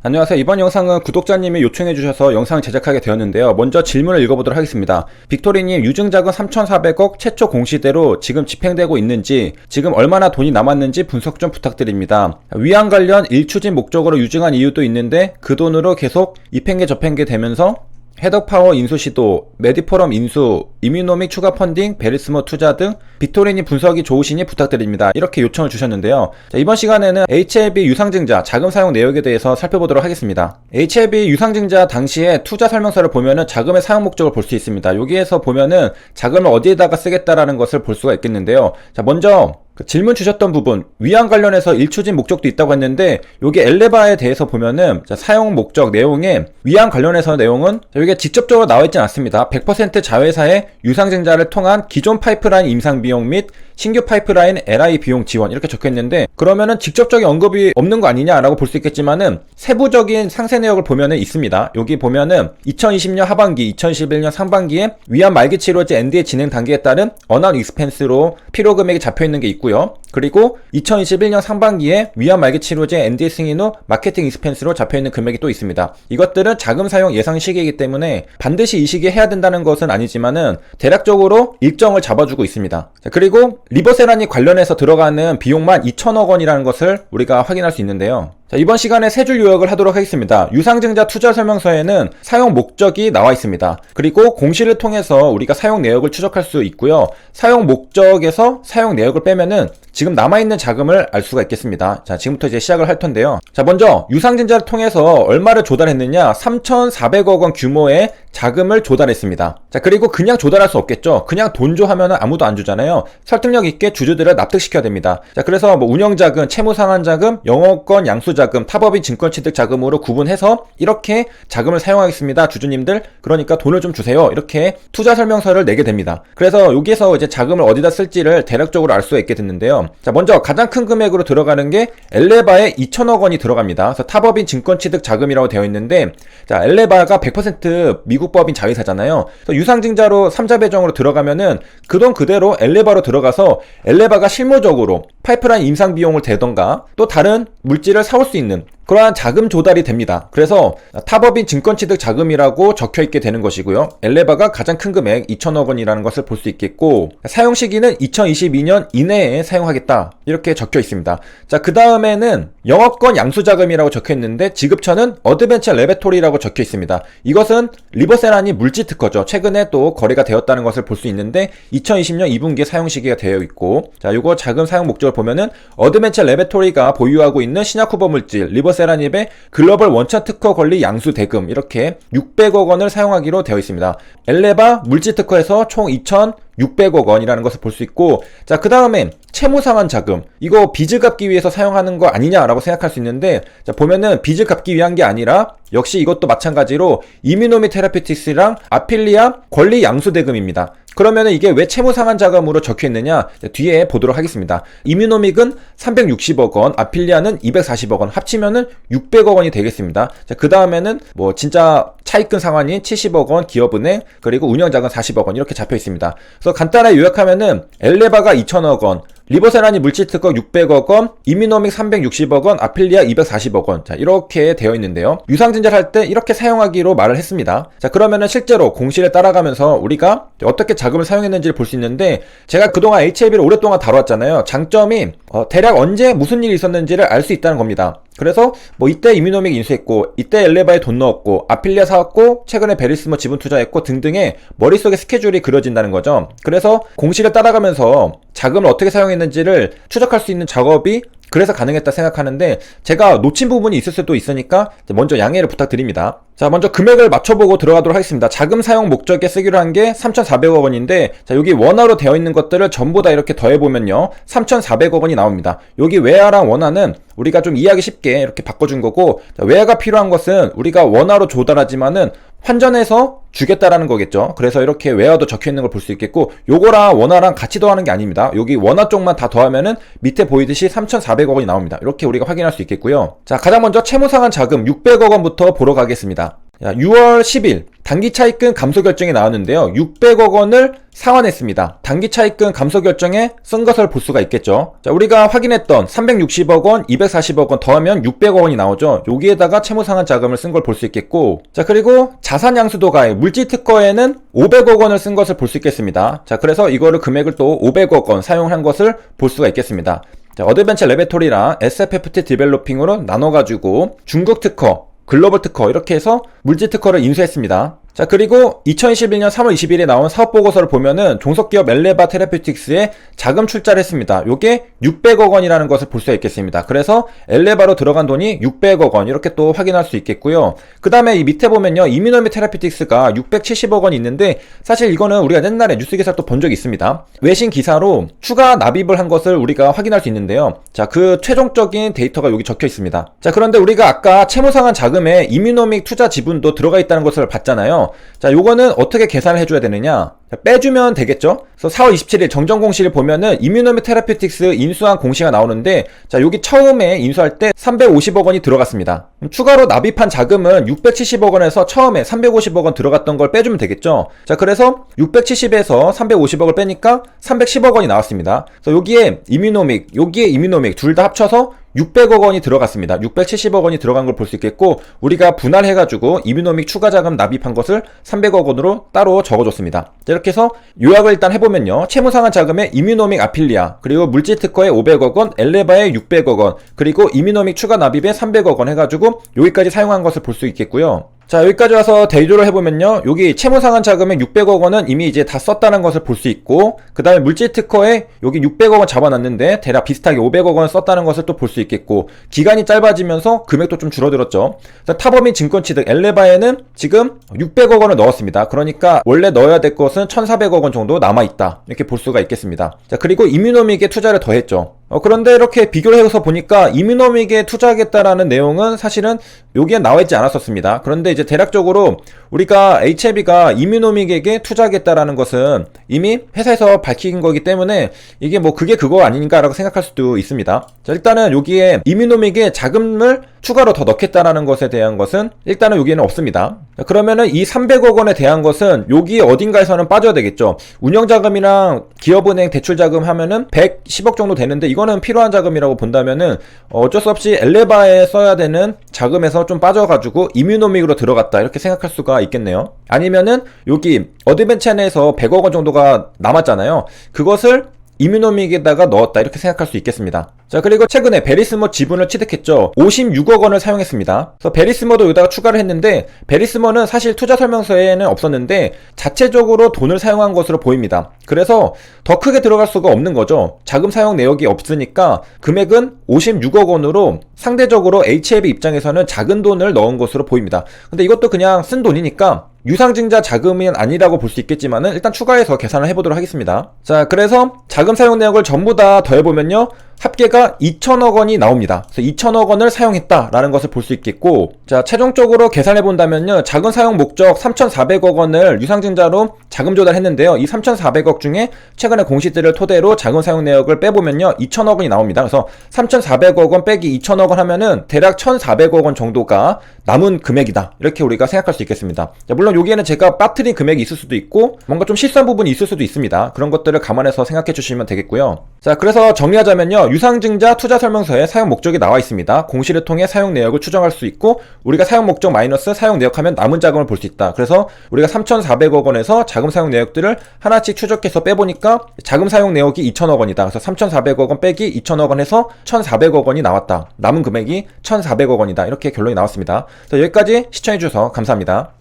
안녕하세요. 이번 영상은 구독자님이 요청해 주셔서 영상을 제작하게 되었는데요. 먼저 질문을 읽어보도록 하겠습니다. 빅토리님, 유증자금 3,400억 최초 공시대로 지금 집행되고 있는지, 지금 얼마나 돈이 남았는지 분석 좀 부탁드립니다. 위안 관련 일추진 목적으로 유증한 이유도 있는데 그 돈으로 계속 입행계 접행계 되면서 헤덕파워 인수 시도, 메디포럼 인수, 이뮤노믹 추가 펀딩, 베리스모 투자 등 빅토리님 분석이 좋으시니 부탁드립니다. 이렇게 요청을 주셨는데요. 자, 이번 시간에는 HLB 유상증자 자금 사용 내역에 대해서 살펴보도록 하겠습니다. HLB 유상증자 당시에 투자 설명서를 보면은 자금의 사용 목적을 볼 수 있습니다. 여기에서 보면은 자금을 어디에다가 쓰겠다라는 것을 볼 수가 있겠는데요. 자, 먼저 질문 주셨던 부분, 위안 관련해서 일추진 목적도 있다고 했는데 여기 엘레바에 대해서 보면은 사용 목적 내용에 위안 관련해서 내용은 여기에 직접적으로 나와 있진 않습니다. 100% 자회사의 유상증자를 통한 기존 파이프라인 임상 비용 및 신규 파이프라인 LI 비용 지원 이렇게 적혀있는데, 그러면은 직접적인 언급이 없는 거 아니냐라고 볼 수 있겠지만은 세부적인 상세 내역을 보면은 있습니다. 여기 보면은 2020년 하반기, 2021년 상반기에 위안 말기 치료제 NDA 진행 단계에 따른 언원 익스펜스로 필요 금액이 잡혀있는 게 있고요. 그리고 2021년 상반기에 위안 말기 치료제 NDA 승인 후 마케팅 익스펜스로 잡혀있는 금액이 또 있습니다. 이것들은 자금 사용 예상 시기이기 때문에 반드시 이 시기에 해야 된다는 것은 아니지만은 대략적으로 일정을 잡아주고 있습니다. 자, 그리고 리버세란이 관련해서 들어가는 비용만 2천억 원이라는 것을 우리가 확인할 수 있는데요. 자, 이번 시간에 세 줄 요약을 하도록 하겠습니다. 유상증자 투자 설명서에는 사용 목적이 나와 있습니다. 그리고 공시를 통해서 우리가 사용 내역을 추적할 수 있고요. 사용 목적에서 사용 내역을 빼면은 지금 남아있는 자금을 알 수가 있겠습니다. 자, 지금부터 이제 시작을 할 텐데요. 자, 먼저 유상증자를 통해서 얼마를 조달했느냐? 3,400억 원 규모의 자금을 조달했습니다. 자, 그리고 그냥 조달할 수 없겠죠. 그냥 돈 줘 하면은 아무도 안 주잖아요. 설득력 있게 주주들을 납득시켜야 됩니다. 자, 그래서 뭐 운영자금, 채무상환자금, 영업권 양수자금, 타법인 증권취득 자금으로 구분해서 이렇게 자금을 사용하겠습니다. 주주님들, 그러니까 돈을 좀 주세요. 이렇게 투자 설명서를 내게 됩니다. 그래서 여기에서 이제 자금을 어디다 쓸지를 대략적으로 알 수가 있게 됐는데요. 자, 먼저 가장 큰 금액으로 들어가는 게 엘레바에 2천억 원이 들어갑니다. 그래서 타법인 증권취득 자금이라고 되어 있는데, 자, 엘레바가 100% 미국 법인 자회사잖아요. 그래서 유상증자로 3자 배정으로 들어가면은 그 돈 그대로 엘레바로 들어가서 엘레바가 실무적으로 파이프라인 임상 비용을 대던가 또 다른 물질을 사올 수 있는 그러한 자금 조달이 됩니다. 그래서 타법인 증권취득 자금이라고 적혀있게 되는 것이고요. 엘레바가 가장 큰 금액 2천억 원이라는 것을 볼 수 있겠고, 사용 시기는 2022년 이내에 사용하겠다 이렇게 적혀 있습니다. 자, 그 다음에는 영업권 양수자금이라고 적혀있는데 지급처는 어드벤처 레베토리라고 적혀 있습니다. 이것은 리버세란이 물질 특허죠. 최근에 또 거래가 되었다는 것을 볼 수 있는데 2020년 2분기에 사용 시기가 되어 있고, 자, 요거 자금 사용 목적을 보면은 어드벤처 레베토리가 보유하고 있는 신약 후보 물질 리버세란입의 글로벌 원천 특허 권리 양수 대금 이렇게 600억 원을 사용하기로 되어 있습니다. 엘레바 물질 특허에서 총 2,600억 원이라는 것을 볼 수 있고, 자, 그 다음에 채무상환 자금, 이거 빚을 갚기 위해서 사용하는 거 아니냐라고 생각할 수 있는데, 자, 보면은 빚을 갚기 위한 게 아니라 역시 이것도 마찬가지로 이뮤노미 테라피틱스랑 아필리아 권리 양수 대금입니다. 그러면은 이게 왜 채무상환 자금으로 적혀 있느냐? 뒤에 보도록 하겠습니다. 이뮤노믹은 360억 원, 아필리아는 240억 원, 합치면은 600억 원이 되겠습니다. 자, 그 다음에는 뭐 진짜 차익금 상환인 70억 원, 기업은행, 그리고 운영자금 40억 원 이렇게 잡혀 있습니다. 그래서 간단하게 요약하면은 엘레바가 2천억 원, 리버세란이 물질특허 600억 원, 이뮤노믹 360억 원, 아필리아 240억 원. 자, 이렇게 되어 있는데요. 유상증자를 할 때 이렇게 사용하기로 말을 했습니다. 자, 그러면은 실제로 공시를 따라가면서 우리가 어떻게 자금을 사용했는지를 볼 수 있는데, 제가 그동안 HLB를 오랫동안 다뤄왔잖아요. 장점이 대략 언제 무슨 일이 있었는지를 알 수 있다는 겁니다. 그래서 뭐 이때 이뮤노믹 인수했고, 이때 엘레바에 돈 넣었고, 아필리아 사왔고, 최근에 베리스모 지분 투자했고 등등의 머릿속에 스케줄이 그려진다는 거죠. 그래서 공시를 따라가면서 자금을 어떻게 사용했는지를 추적할 수 있는 작업이 그래서 가능했다 생각하는데, 제가 놓친 부분이 있을 수도 있으니까 먼저 양해를 부탁드립니다. 자, 먼저 금액을 맞춰보고 들어가도록 하겠습니다. 자금 사용 목적에 쓰기로 한 게 3,400억 원인데, 자, 여기 원화로 되어 있는 것들을 전부 다 이렇게 더해보면요 3,400억 원이 나옵니다. 여기 외화랑 원화는 우리가 좀 이해하기 쉽게 이렇게 바꿔준 거고, 자, 외화가 필요한 것은 우리가 원화로 조달하지만은 환전해서 주겠다라는 거겠죠. 그래서 이렇게 외화도 적혀있는 걸 볼 수 있겠고, 요거랑 원화랑 같이 더하는 게 아닙니다. 여기 원화 쪽만 다 더하면은 밑에 보이듯이 3,400억 원이 나옵니다. 이렇게 우리가 확인할 수 있겠고요. 자, 가장 먼저 채무상환 자금 600억 원부터 보러 가겠습니다. 자, 6월 10일 단기 차입금 감소 결정이 나왔는데요. 600억 원을 상환했습니다. 단기 차입금 감소 결정에 쓴 것을 볼 수가 있겠죠. 자, 우리가 확인했던 360억 원, 240억 원 더하면 600억 원이 나오죠. 여기에다가 채무 상환 자금을 쓴 걸 볼 수 있겠고, 자, 그리고 자산 양수도 가액, 물질 특허에는 500억 원을 쓴 것을 볼 수 있겠습니다. 자, 그래서 이거를 금액을 또 500억 원 사용한 것을 볼 수가 있겠습니다. 자, 어드벤처 레베토리랑 SFFT 디벨로핑으로 나눠가지고 중국 특허, 글로벌 특허 이렇게 해서 물질 특허를 인수했습니다. 자, 그리고 2021년 3월 20일에 나온 사업보고서를 보면은 종속기업 엘레바 테라퓨틱스에 자금 출자를 했습니다. 요게 600억 원이라는 것을 볼 수 있겠습니다. 그래서 엘레바로 들어간 돈이 600억 원 이렇게 또 확인할 수 있겠고요. 그 다음에 이 밑에 보면요, 이뮤노미 테라퓨틱스가 670억 원이 있는데 사실 이거는 우리가 옛날에 뉴스 기사를 또 본 적이 있습니다. 외신 기사로 추가 납입을 한 것을 우리가 확인할 수 있는데요. 자, 그 최종적인 데이터가 여기 적혀 있습니다. 자, 그런데 우리가 아까 채무상환 자금에 이뮤노믹 투자 지분도 들어가 있다는 것을 봤잖아요. 자, 요거는 어떻게 계산을 해줘야 되느냐? 자, 빼주면 되겠죠? 그래서 4월 27일 정정 공시를 보면은 이뮤노미 테라퓨틱스 인수한 공시가 나오는데, 자, 여기 처음에 인수할 때 350억 원이 들어갔습니다. 추가로 납입한 자금은 670억 원에서 처음에 350억 원 들어갔던 걸 빼주면 되겠죠? 자, 그래서 670에서 350억을 빼니까 310억 원이 나왔습니다. 그래서 여기에 이뮤노믹 둘 다 합쳐서 600억 원이 들어갔습니다. 670억 원이 들어간 걸 볼 수 있겠고, 우리가 분할해가지고 이뮤노믹 추가 자금 납입한 것을 300억 원으로 따로 적어줬습니다. 자, 이렇게 해서 요약을 일단 해보면요, 채무상환 자금에 이뮤노믹 아필리아, 그리고 물질 특허에 500억 원, 엘레바에 600억 원, 그리고 이뮤노믹 추가 납입에 300억 원 해가지고 여기까지 사용한 것을 볼 수 있겠고요. 자, 여기까지 와서 대조를 해보면요, 여기 채무상환 자금에 600억 원은 이미 이제 다 썼다는 것을 볼 수 있고, 그 다음에 물질 특허에 여기 600억 원 잡아놨는데 대략 비슷하게 500억 원 썼다는 것을 또 볼 수 있겠고, 기간이 짧아지면서 금액도 좀 줄어들었죠. 타법인 증권취득 엘레바에는 지금 600억 원을 넣었습니다. 그러니까 원래 넣어야 될 것은 1400억 원 정도 남아있다, 이렇게 볼 수가 있겠습니다. 자, 그리고 이뮤노믹에 투자를 더했죠. 그런데 이렇게 비교를 해서 보니까 이뮤노믹에 투자하겠다라는 내용은 사실은 여기에 나와있지 않았었습니다. 그런데 이제 대략적으로 우리가 HLB가 이뮤노믹에게 투자하겠다라는 것은 이미 회사에서 밝힌 거기 때문에 이게 뭐 그게 그거 아닌가라고 생각할 수도 있습니다. 자, 일단은 여기에 이뮤노믹에 자금을 추가로 더 넣겠다라는 것에 대한 것은 일단은 여기에는 없습니다. 자, 그러면은 이 300억 원에 대한 것은 여기 어딘가에서는 빠져야 되겠죠. 운영자금이랑 기업은행 대출자금 하면은 110억 정도 되는데, 이거는 필요한 자금이라고 본다면은 어쩔 수 없이 엘레바에 써야 되는 자금에서 좀 빠져가지고 이뮤노믹으로 들어갔다, 이렇게 생각할 수가 있겠네요. 아니면은 여기 어드벤처 내에서 100억 원 정도가 남았잖아요. 그것을 이뮤노믹에다가 넣었다, 이렇게 생각할 수 있겠습니다. 자, 그리고 최근에 베리스머 지분을 취득했죠. 56억 원을 사용했습니다. 그래서 베리스머도 여기다가 추가를 했는데, 베리스머는 사실 투자 설명서에는 없었는데 자체적으로 돈을 사용한 것으로 보입니다. 그래서 더 크게 들어갈 수가 없는 거죠. 자금 사용 내역이 없으니까 금액은 56억 원으로 상대적으로 HLB 입장에서는 작은 돈을 넣은 것으로 보입니다. 근데 이것도 그냥 쓴 돈이니까 유상증자 자금은 아니라고 볼 수 있겠지만은 일단 추가해서 계산을 해보도록 하겠습니다. 자, 그래서 자금 사용 내역을 전부 다 더해보면요, 합계가 2천억 원이 나옵니다. 그래서 2천억 원을 사용했다라는 것을 볼 수 있겠고, 자, 최종적으로 계산해 본다면요, 자금 사용 목적 3,400억 원을 유상증자로 자금 조달했는데요, 이 3,400억 중에 최근의 공시들을 토대로 자금 사용 내역을 빼보면요, 2천억 원이 나옵니다. 그래서 3,400억 원 빼기 2천억 원 하면은 대략 1,400억 원 정도가 남은 금액이다, 이렇게 우리가 생각할 수 있겠습니다. 자, 물론 여기에는 제가 빠뜨린 금액이 있을 수도 있고 뭔가 좀 실수한 부분이 있을 수도 있습니다. 그런 것들을 감안해서 생각해 주시면 되겠고요. 자, 그래서 정리하자면요, 유상증자 투자 설명서에 사용 목적이 나와 있습니다. 공시를 통해 사용 내역을 추정할 수 있고, 우리가 사용 목적 마이너스 사용 내역 하면 남은 자금을 볼 수 있다. 그래서 우리가 3,400억 원에서 자금 사용 내역들을 하나씩 추적해서 빼보니까 자금 사용 내역이 2천억 원이다. 그래서 3,400억 원 빼기 2천억 원 해서 1,400억 원이 나왔다. 남은 금액이 1,400억 원이다. 이렇게 결론이 나왔습니다. 자, 여기까지 시청해 주셔서 감사합니다.